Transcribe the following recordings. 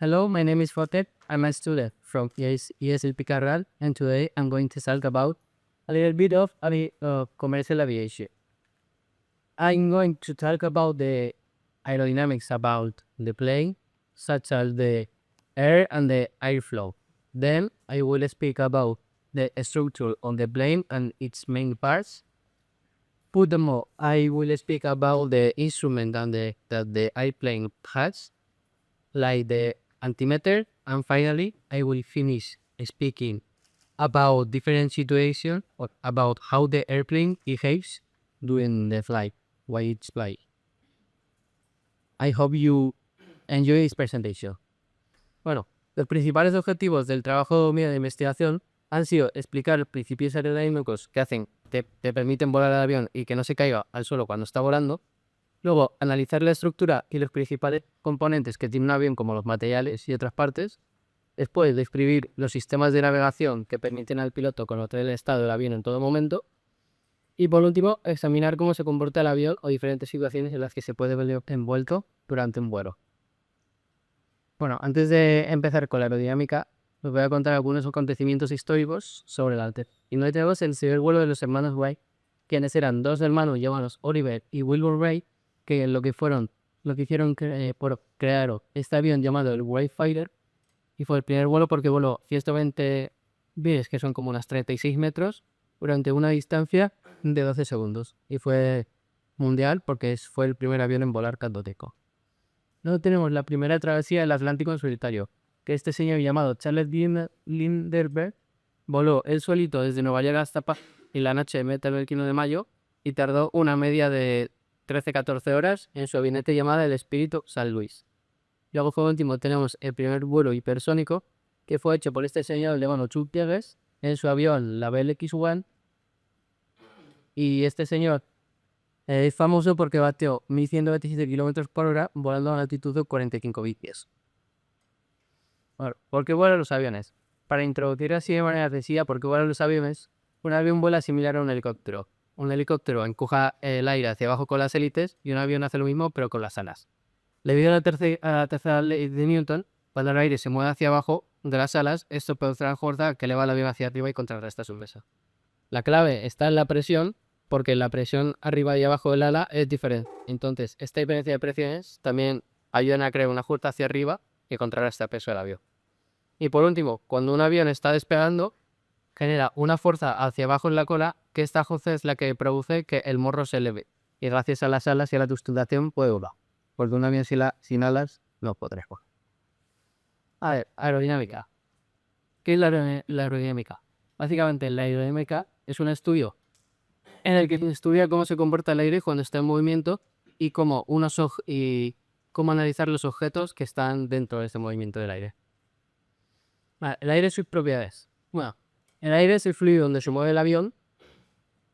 Hello, my name is Fotet. I'm a student from ESLP Carral, and today I'm going to talk about a little bit of commercial aviation. I'm going to talk about the aerodynamics about the plane, such as the air and the airflow. Then I will speak about the structure on the plane and its main parts. Furthermore, I will speak about the instrument that the airplane has, like the altimeter, and finally I will finish speaking about different situations or about how the airplane behaves during the flight while it's flying. I hope you enjoy this presentation. Bueno, los principales objetivos del trabajo mío de investigación han sido explicar los principios aerodinámicos que te permiten volar el avión y que no se caiga al suelo cuando está volando. Luego, analizar la estructura y los principales componentes que tiene un avión, como los materiales y otras partes. Después, describir los sistemas de navegación que permiten al piloto conocer el estado del avión en todo momento. Y por último, examinar cómo se comporta el avión o diferentes situaciones en las que se puede ver envuelto durante un vuelo. Bueno, antes de empezar con la aerodinámica, os voy a contar algunos acontecimientos históricos sobre el arte. Y no tenemos el primer vuelo de los hermanos Wright, quienes eran dos hermanos llamados Oliver y Wilbur Wright, que lo que hicieron por crear este avión llamado el Wright Fighter, y fue el primer vuelo porque voló 120 pies, que son como unas 36 metros, durante una distancia de 12 segundos. Y fue mundial porque fue el primer avión en volar candoteco. Luego tenemos la primera travesía del Atlántico en solitario, que este señor llamado Charles Lindbergh voló él solito desde Nueva York hasta Paz en la noche del 21 de mayo y tardó una media de 13-14 horas en su avioneta llamada el Espíritu San Luis. Luego, por último, tenemos el primer vuelo hipersónico que fue hecho por este señor llamado Chuck Yeager en su avión, la Bell X-1. Y este señor es famoso porque bateó 1127 km por hora volando a una altitud de 45 pies. Bueno, ¿por qué vuelan los aviones? Para introducir así de manera sencilla por qué vuelan los aviones, un avión vuela similar a un helicóptero. Un helicóptero empuja el aire hacia abajo con las hélices y un avión hace lo mismo pero con las alas. Debido a la tercera ley de Newton, cuando el aire se mueve hacia abajo de las alas, esto produce una fuerza que eleva el avión hacia arriba y contrarresta su peso. La clave está en la presión, porque la presión arriba y abajo del ala es diferente. Entonces, esta diferencia de presiones también ayudan a crear una fuerza hacia arriba que contrarresta el peso del avión. Y por último, cuando un avión está despegando, genera una fuerza hacia abajo en la cola, que esta fuerza es la que produce que el morro se eleve. Y gracias a las alas y a la sustentación puede volar. Porque un avión sin alas no podrá volar. A ver, aerodinámica. ¿Qué es la aerodinámica? Básicamente, la aerodinámica es un estudio en el que se estudia cómo se comporta el aire cuando está en movimiento y cómo analizar los objetos que están dentro de ese movimiento del aire. Vale, el aire y sus propiedades. Bueno, el aire es el fluido donde se mueve el avión.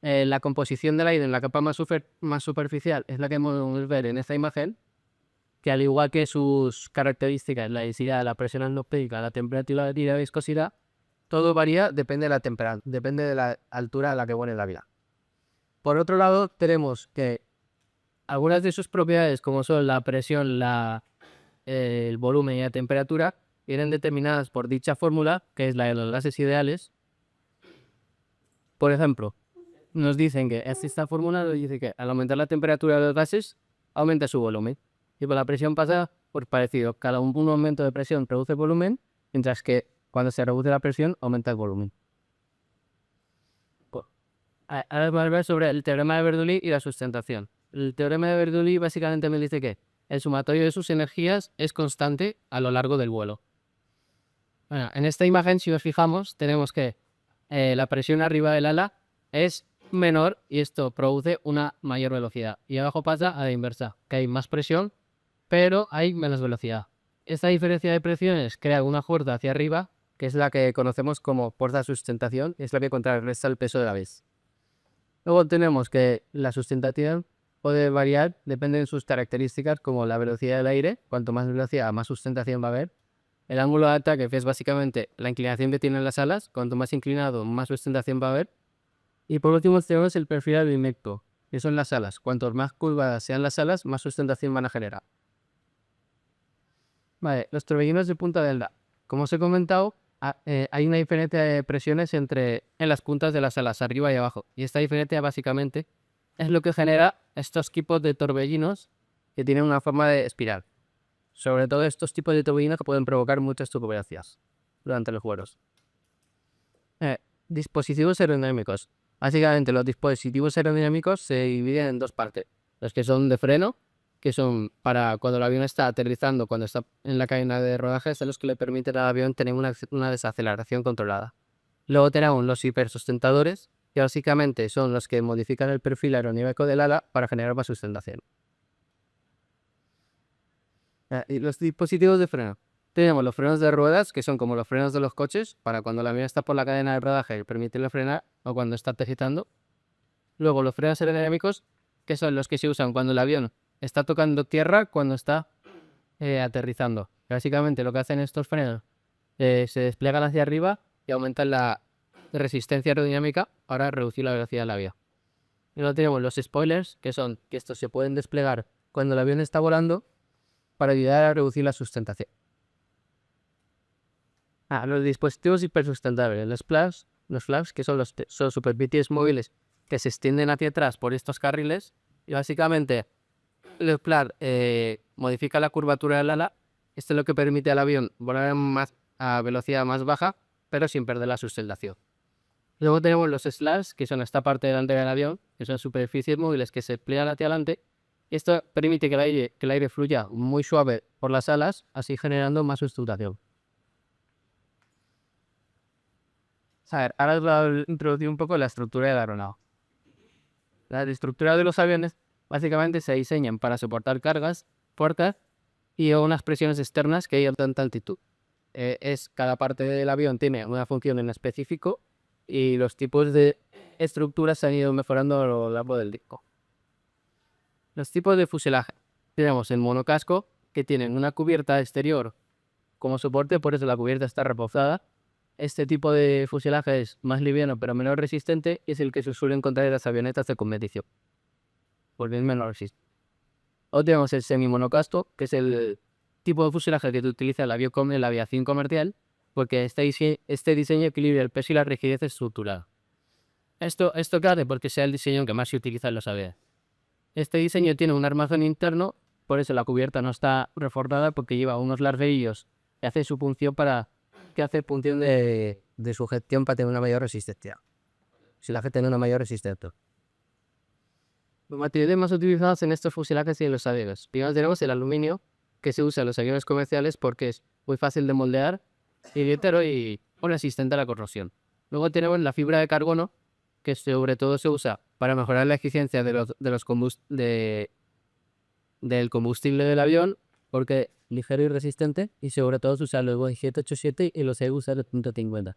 La composición del aire en la capa más superficial es la que podemos ver en esta imagen, que al igual que sus características, la densidad, la presión atmosférica, la temperatura y la viscosidad, todo varía, depende de la altura a la que vuela el avión. Por otro lado, tenemos que algunas de sus propiedades, como son la presión, el volumen y la temperatura, vienen determinadas por dicha fórmula, que es la de los gases ideales. Por ejemplo, nos dicen que esta fórmula nos dice que al aumentar la temperatura de los gases, aumenta su volumen. Y por la presión pasa por parecido. Cada un aumento de presión reduce el volumen, mientras que cuando se reduce la presión, aumenta el volumen. Ahora vamos a ver sobre el teorema de Bernoulli y la sustentación. El teorema de Bernoulli básicamente me dice que el sumatorio de sus energías es constante a lo largo del vuelo. Bueno, en esta imagen, si nos fijamos, tenemos que la presión arriba del ala es menor y esto produce una mayor velocidad. Y abajo pasa a la inversa, que hay más presión, pero hay menos velocidad. Esta diferencia de presiones crea una fuerza hacia arriba, que es la que conocemos como fuerza de sustentación, es la que contrarresta el peso de la vez. Luego tenemos que la sustentación puede variar, depende de sus características, como la velocidad del aire. Cuanto más velocidad, más sustentación va a haber. El ángulo de ataque, que es básicamente la inclinación que tienen las alas. Cuanto más inclinado, más sustentación va a haber. Y por último tenemos el perfil aerodinâmico, que son las alas. Cuanto más curvadas sean las alas, más sustentación van a generar. Vale, los torbellinos de punta de ala. Como os he comentado, hay una diferencia de presiones en las puntas de las alas, arriba y abajo. Y esta diferencia básicamente es lo que genera estos tipos de torbellinos que tienen una forma de espiral. Sobre todo estos tipos de torbellinos que pueden provocar muchas turbulencias durante los vuelos. Dispositivos aerodinámicos. Básicamente los dispositivos aerodinámicos se dividen en dos partes. Los que son de freno, que son para cuando el avión está aterrizando, cuando está en la cadena de rodaje, son los que le permiten al avión tener una desaceleración controlada. Luego tenemos los hipersustentadores, que básicamente son los que modifican el perfil aerodinámico del ala para generar más sustentación. Y los dispositivos de freno. Tenemos los frenos de ruedas, que son como los frenos de los coches, para cuando el avión está por la cadena de rodaje y permitirle frenar, o cuando está aterrizando. Luego los frenos aerodinámicos, que son los que se usan cuando el avión está tocando tierra, cuando está aterrizando. Básicamente lo que hacen estos frenos, se despliegan hacia arriba y aumentan la resistencia aerodinámica para reducir la velocidad del avión. Y luego tenemos los spoilers, que son que estos se pueden desplegar cuando el avión está volando para ayudar a reducir la sustentación. Los dispositivos hipersustentables, los flaps, que son son superficies móviles que se extienden hacia atrás por estos carriles, y básicamente el flap modifica la curvatura del ala. Esto es lo que permite al avión volar a velocidad más baja, pero sin perder la sustentación. Luego tenemos los slats, que son esta parte delantera del avión, que son superficies móviles que se despliegan hacia adelante. Esto permite que el aire fluya muy suave por las alas, así generando más sustentación. A ver, ahora os voy a introducir un poco la estructura de la aeronave. Las estructuras de los aviones básicamente se diseñan para soportar cargas fuertes y unas presiones externas que hay a tanta altitud. Cada parte del avión tiene una función en específico y los tipos de estructuras se han ido mejorando a lo largo del disco. Los tipos de fuselaje. Tenemos el monocasco, que tienen una cubierta exterior como soporte, por eso la cubierta está reforzada. Este tipo de fuselaje es más liviano pero menos resistente y es el que se suele encontrar en las avionetas de competición, porque es menos resistente. O tenemos el semi-monocasco, que es el tipo de fuselaje que utiliza la aviación comercial, porque este diseño equilibra el peso y la rigidez estructural. Esto claro porque sea el diseño que más se utiliza en los aviones. Este diseño tiene un armazón interno, por eso la cubierta no está reforzada, porque lleva unos larguerillos que hace su función de sujeción para tener una mayor resistencia. Si la gente tiene una mayor resistencia. Los materiales más utilizados en estos fuselajes y en los aviones. Primero tenemos el aluminio, que se usa en los aviones comerciales porque es muy fácil de moldear, ligero y resistente a la corrosión. Luego tenemos la fibra de carbono, que sobre todo se usa para mejorar la eficiencia del combustible del avión, porque es ligero y resistente, y sobre todo se usa los Boeing 787 y los Airbus A350.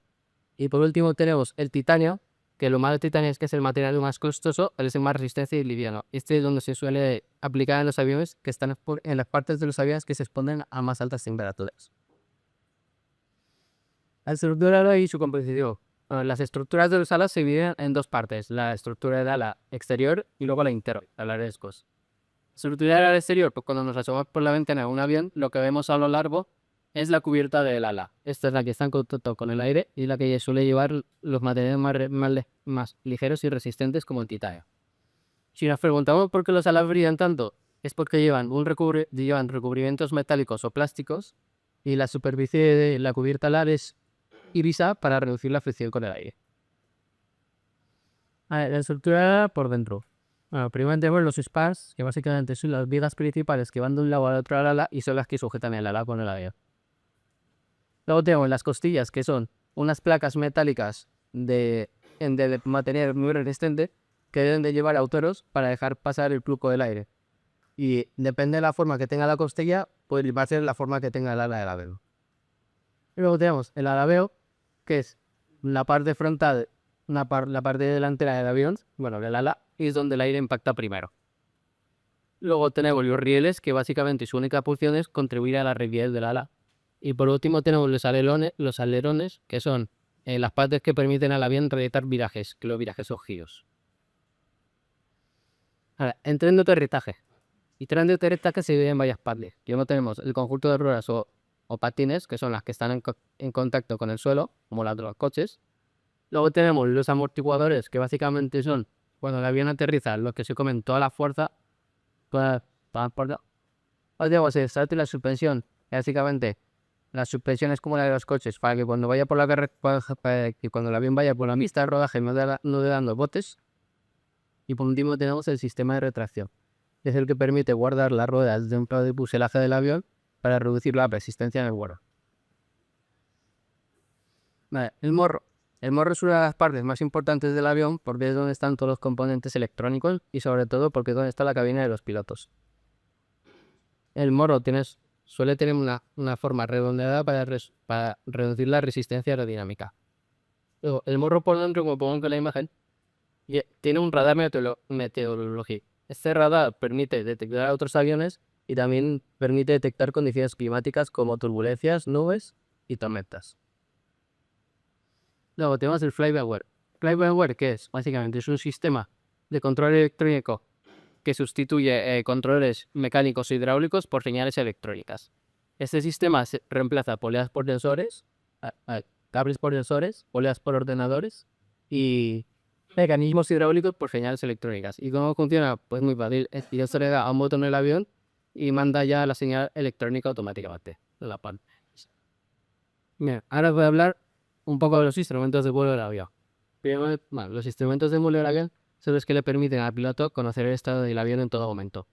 Y por último tenemos el titanio, que lo malo del titanio es que es el material más costoso, es el más resistente y liviano. Este es donde se suele aplicar en los aviones, que están en las partes de los aviones que se exponen a más altas temperaturas. La estructura y su composición. Las estructuras de los alas se dividen en dos partes: la estructura del ala exterior y luego la interior, el ala escos. La estructura del ala exterior, pues cuando nos asomamos por la ventana de un avión, lo que vemos a lo largo es la cubierta del ala. Esta es la que está en contacto con el aire y la que suele llevar los materiales más ligeros y resistentes, como el titanio. Si nos preguntamos por qué los alas brillan tanto, es porque llevan recubrimientos metálicos o plásticos, y la superficie de la cubierta alar es irisa para reducir la fricción con el aire. La estructura por dentro. Bueno, primero tenemos los spars, que básicamente son las vigas principales que van de un lado al otro al ala y son las que sujetan el ala con el avión. Luego tenemos las costillas, que son unas placas metálicas de material muy resistente que deben de llevar autoros para dejar pasar el flujo del aire. Y depende de la forma que tenga la costilla, pues va a ser la forma que tenga el ala del avión. Y luego tenemos el alabeo, que es la parte frontal, la parte delantera del avión, bueno, del ala, y es donde el aire impacta primero. Luego tenemos los rieles, que básicamente su única función es contribuir a la rigidez del ala. Y por último tenemos los alerones, que son las partes que permiten al avión realizar virajes, que los virajes son giros. Ahora, en tren de aterrizaje. Y tren de que se divide en varias partes. Primero tenemos el conjunto de ruedas o patines, que son las que están en contacto con el suelo, como las de los coches. Luego tenemos los amortiguadores, que básicamente son, cuando el avión aterriza, los que se comen toda la fuerza, toda la fuerza. Luego tenemos el salto y la suspensión, que básicamente la suspensión es como la de los coches, para que cuando vaya por la para que cuando el avión vaya por la pista de rodaje no dé dando botes. Y por último tenemos el sistema de retracción, que es el que permite guardar las ruedas dentro del fuselaje del avión para reducir la resistencia en el vuelo. Vale, el morro. El morro es una de las partes más importantes del avión porque es donde están todos los componentes electrónicos y sobre todo porque es donde está la cabina de los pilotos. El morro suele tener una forma redondeada para reducir la resistencia aerodinámica. Luego, el morro por dentro, como pongo en la imagen, tiene un radar meteorológico. Este radar permite detectar a otros aviones y también permite detectar condiciones climáticas como turbulencias, nubes y tormentas. Luego tenemos el fly-by-wire. Fly-by-wire, ¿qué es? Básicamente es un sistema de control electrónico que sustituye controles mecánicos e hidráulicos por señales electrónicas. Este sistema reemplaza poleas por sensores, cables por sensores, poleas por ordenadores y mecanismos hidráulicos por señales electrónicas. ¿Y cómo funciona? Pues muy fácil. El piloto le da a un botón en el avión y manda ya la señal electrónica automáticamente. Bien, ahora voy a hablar un poco de los instrumentos de vuelo del avión. Primero, los instrumentos de vuelo del avión son los que le permiten al piloto conocer el estado del avión en todo momento.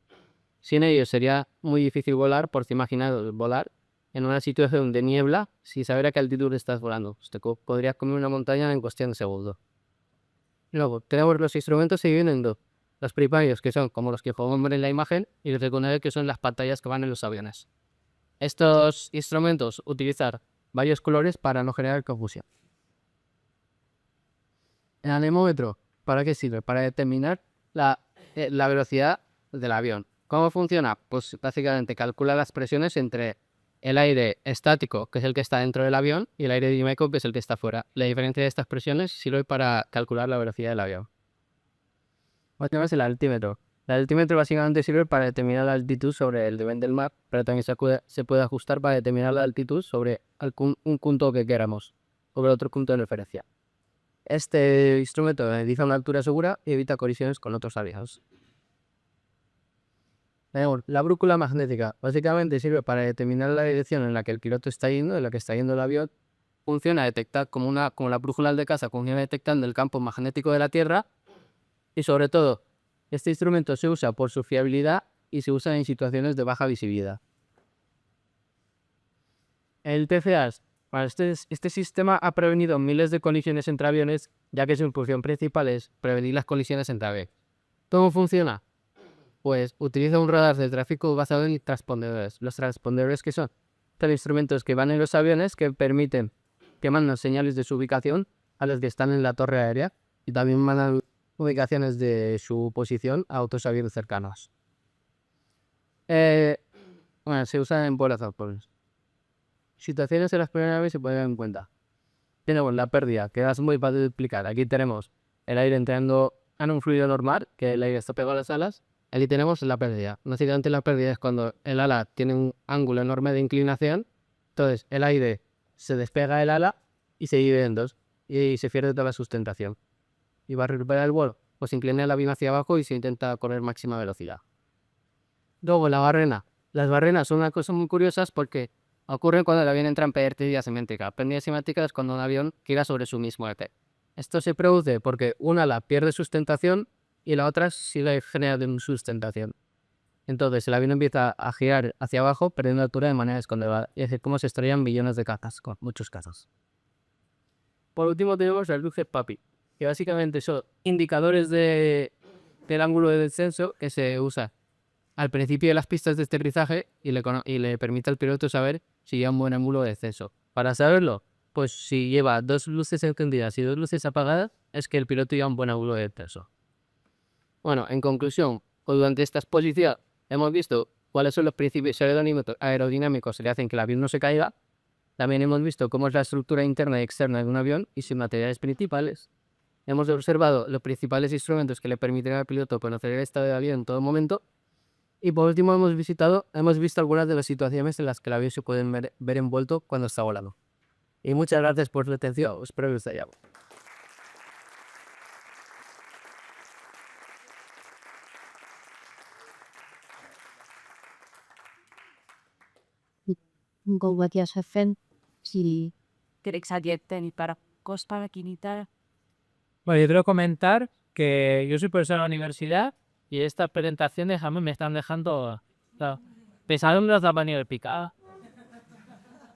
Sin ellos sería muy difícil volar, porque imaginaos volar en una situación de niebla sin saber a qué altitud estás volando. Usted podría comer una montaña en cuestión de segundos. Luego, tenemos los instrumentos que dividen en dos. Los primarios, que son como los que podemos ver en la imagen, y los secundarios, que son las pantallas que van en los aviones. Estos instrumentos utilizan varios colores para no generar confusión. El anemómetro, ¿para qué sirve? Para determinar la velocidad del avión. ¿Cómo funciona? Pues básicamente calcula las presiones entre el aire estático, que es el que está dentro del avión, y el aire dinámico, que es el que está fuera. La diferencia de estas presiones sirve para calcular la velocidad del avión. Tenemos el altímetro. El altímetro básicamente sirve para determinar la altitud sobre el nivel del mar, pero también se puede ajustar para determinar la altitud sobre un punto que queramos, sobre otro punto de referencia. Este instrumento analiza una altura segura y evita colisiones con otros aviones. Tenemos la brújula magnética. Básicamente sirve para determinar la dirección en la que el piloto está yendo, en la que está yendo el avión. Funciona a detectar como la brújula de casa, funciona detectando el campo magnético de la Tierra. Y sobre todo, este instrumento se usa por su fiabilidad y se usa en situaciones de baja visibilidad. El TCAS. Este sistema ha prevenido miles de colisiones entre aviones, ya que su función principal es prevenir las colisiones entre aviones. ¿Cómo funciona? Pues utiliza un radar de tráfico basado en transpondedores. Los transpondedores, que son instrumentos que van en los aviones que permiten que mandan señales de su ubicación a los que están en la torre aérea y también mandan ubicaciones de su posición a otros aviones cercanos. Se usan en vuelos nocturnos. Situaciones en las primeras aves se pueden tener en cuenta. Tenemos la pérdida, que es muy fácil de explicar. Aquí tenemos el aire entrando en un fluido normal, que el aire está pegado a las alas. Aquí tenemos la pérdida. Básicamente la pérdida es cuando el ala tiene un ángulo enorme de inclinación. Entonces el aire se despega del ala y se divide en dos. Y se pierde toda la sustentación. Y va a recuperar el vuelo. Pues inclina el avión hacia abajo y se intenta correr máxima velocidad. Luego la barrena. Las barrenas son una cosa muy curiosas porque ocurren cuando el avión entra en pérdida simétrica. Pérdida simétrica es cuando un avión gira sobre su mismo eje. Esto se produce porque una ala pierde sustentación y la otra sí le genera sustentación. Entonces el avión empieza a girar hacia abajo, perdiendo altura de manera descontrolada. Y es como se estrellan millones de cazas, con muchos casos. Por último tenemos las luces PAPI, que básicamente son indicadores del ángulo de descenso que se usa al principio de las pistas de aterrizaje y le permite al piloto saber si lleva un buen ángulo de descenso. Para saberlo, pues si lleva dos luces encendidas y dos luces apagadas, es que el piloto lleva un buen ángulo de descenso. Bueno, en conclusión, pues durante esta exposición hemos visto cuáles son los principios aerodinámicos que le hacen que el avión no se caiga. También hemos visto cómo es la estructura interna y externa de un avión y sus materiales principales. Hemos observado los principales instrumentos que le permiten al piloto conocer el estado del avión en todo momento. Y por último hemos visto algunas de las situaciones en las que el avión se puede ver envuelto cuando está volando. Y muchas gracias por su atención. Espero que os haya gustado. Goguetia Shefen, si queréis y para Costa, Quinita. Bueno, yo quiero comentar que yo soy profesor de la universidad y estas presentaciones a mí me están dejando pensando en la manera de picar.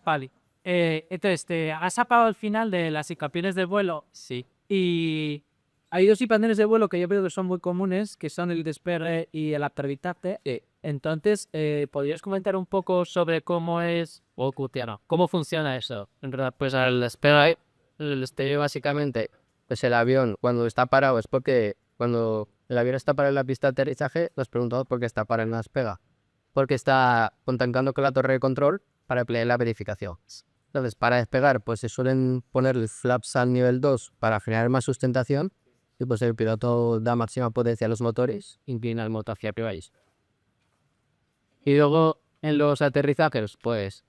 Vale. Entonces, has sacado el final de las indicaciones de vuelo. Sí. Y hay dos indicaciones de vuelo que yo veo que son muy comunes, que son el despegue y el aterrizaje. Entonces, ¿podrías comentar un poco sobre cómo es, o cómo funciona eso? En realidad, pues al despegue, el despegue básicamente, pues el avión cuando está parado es porque cuando el avión está parado en la pista de aterrizaje, nos preguntamos por qué está parado en la despega. Porque está contactando con la torre de control para emplear la verificación. Entonces, para despegar, pues se suelen poner el flaps al nivel 2 para generar más sustentación y pues el piloto da máxima potencia a los motores, inclina el motor hacia arriba. Y luego en los aterrizajes, pues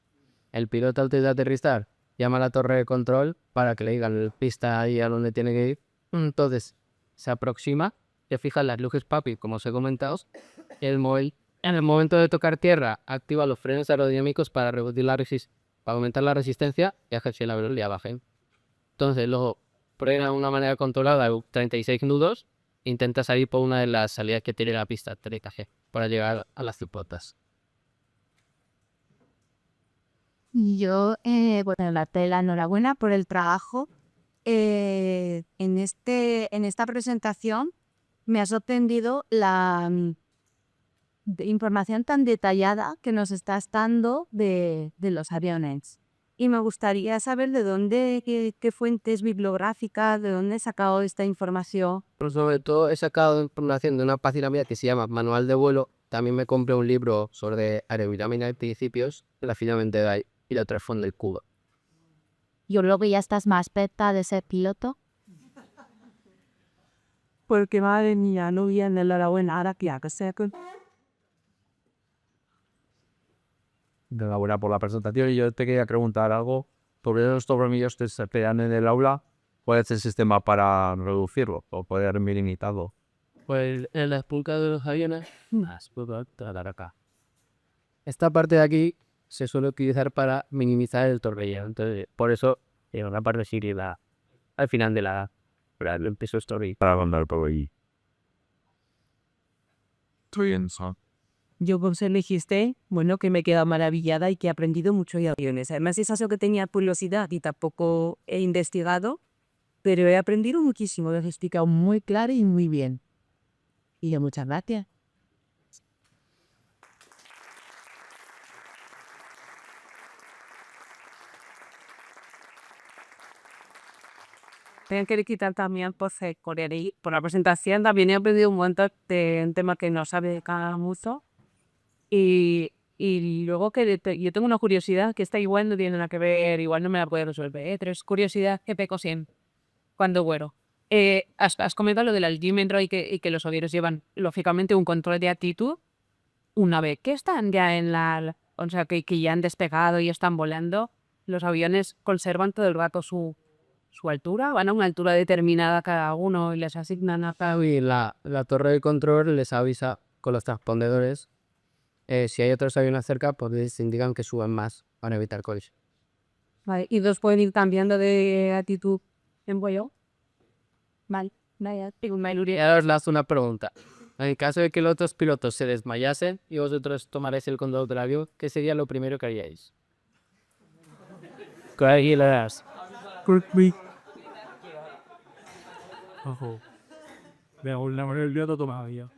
el piloto antes de aterrizar llama a la torre de control para que le digan la pista ahí a donde tiene que ir. Entonces se aproxima, se fijan las luces PAPI, como os he comentado, y en el momento de tocar tierra activa los frenos aerodinámicos para reducir para aumentar la resistencia y hacer que la velocidad baje. Entonces luego prueba de una manera controlada 36 nudos, intenta salir por una de las salidas que tiene la pista de aterrizaje para llegar a las cipotas. Yo, bueno, darte la enhorabuena por el trabajo. En esta presentación me ha sorprendido la información tan detallada que nos estás dando de los aviones. Y me gustaría saber de dónde, qué fuentes bibliográficas, de dónde he sacado esta información. Pero sobre todo he sacado información de una página mía que se llama Manual de Vuelo. También me compré un libro sobre aerodinámica y principios, que la finalmente de ahí, y la otra es Fondo del Cuba. Yo creo que ya estás más peta de ser piloto. Porque madre mía, no viene la enhorabuena ahora que haga Enhorabuena por la presentación. Y yo te quería preguntar algo sobre los tornillos que se pegan en el aula. ¿Cuál es el sistema para reducirlo o poder minimizarlo? Pues en la espulca de los aviones, acá. Esta parte de aquí se suele utilizar para minimizar el torbellino. Entonces, por eso tiene una parte seguida al final de la empezó story. Para mandar por ahí. Estoy bien, son. Yo pues elegiste, bueno, que me he quedado maravillada y que he aprendido mucho de aviones. Además es algo que tenía curiosidad y tampoco he investigado, pero he aprendido muchísimo. Lo has explicado muy claro y muy bien. Y yo, muchas gracias. Tengo que quitar también por la presentación. También he aprendido un montón de un tema que no sabe cada mucho. Y luego yo tengo una curiosidad que esta igual no tiene nada que ver, igual no me la puede resolver, pero es curiosidad que peco siempre cuando vuelo. Has comentado lo del altímetro y que los aviones llevan, lógicamente, un control de actitud una vez que están ya o sea, que ya han despegado y están volando. Los aviones conservan todo el rato su altura, van a una altura determinada cada uno y les asignan a cada... Y la torre de control les avisa con los transpondedores. Si hay otros aviones cerca, pues les indican que suban más para evitar colisión. Vale, y dos pueden ir cambiando de actitud en vuelo. Vale, vaya, Y ahora os lanzo una pregunta. En caso de que los otros pilotos se desmayasen y vosotros tomarais el control del avión, ¿qué sería lo primero que haríais? ¿Qué harías? Ojo. Veo el nombre del día tomado ya.